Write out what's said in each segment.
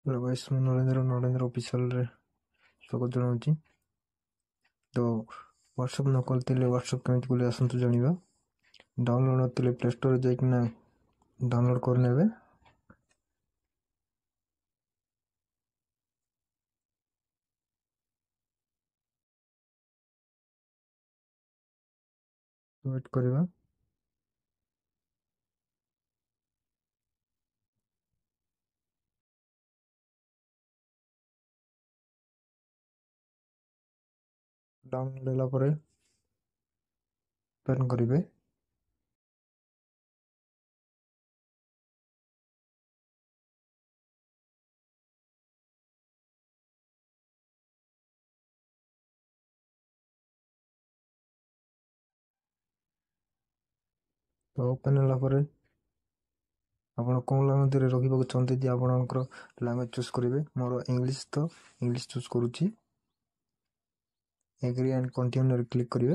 Hello guys, मैं Narendra official स्वागत जनाऊँ। तो व्हाट्सएप न खोलते व्हाट्सएप केମିତି खोले आसतु जानिबा। डाउनलोड नथिले प्ले स्टोर जाइकिना डाउनलोड करनेबे। वेट करबा। डाउनलोड होला परे ओपन करिवे। तो ओपन होला परे आपण कोन लैंग्वेज रे रखिबा चाहते जे आपणकर लैंग्वेज चूज करिवे। मोर इंग्लिश तो इंग्लिश चूज करूची। एग्री एंड कंटिन्यू रे क्लिक करिवे।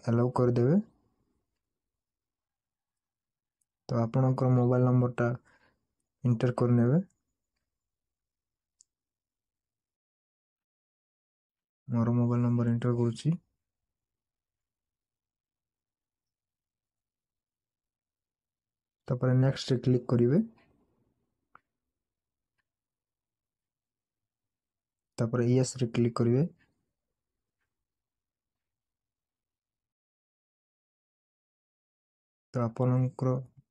अलाउ कर देबे। तो आपणकर मोबाइल नंबर टा एंटर करनेबे। मोर मोबाइल नंबर एंटर करूची। तापर नेक्स्ट रे क्लिक करिवे। तापर यस रे क्लिक करिवे। तो आपणकर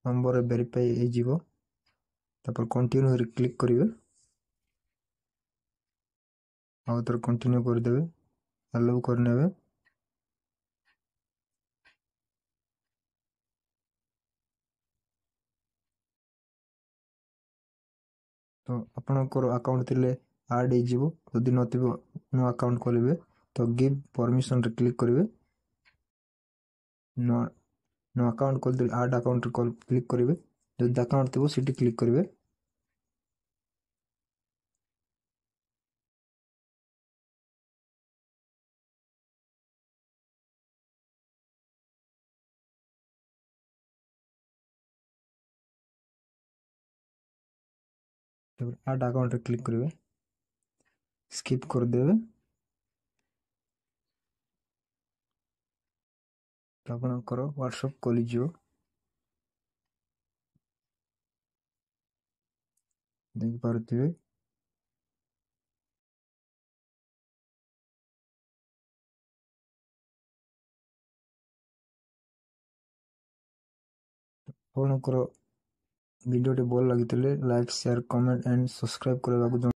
नंबर वेरीफाई हे जीवो। तापर कंटिन्यू रे क्लिक करिवे। आउ तर कंटिन्यू कर देबे। अलाउ करनेबे। तो आपणकर अकाउंट थिले ऐड हे जीवो। यदि नथिबो नो अकाउंट खोलिबे तो गिव परमिशन रे क्लिक करिवे। नो नो अकाउंट खोल दे ऐड अकाउंट रे क्लिक करिवे। यदि अकाउंट थिबो सिटी क्लिक करिवे। तो ऐड अकाउंट रे क्लिक करिवे। स्किप कर देबे। तो आपणकर व्हाट्सएप खोली जीवो। देख पारुथिबे। आपणकर वीडियो टे भल लागितले like share comment and subscribe करबाकू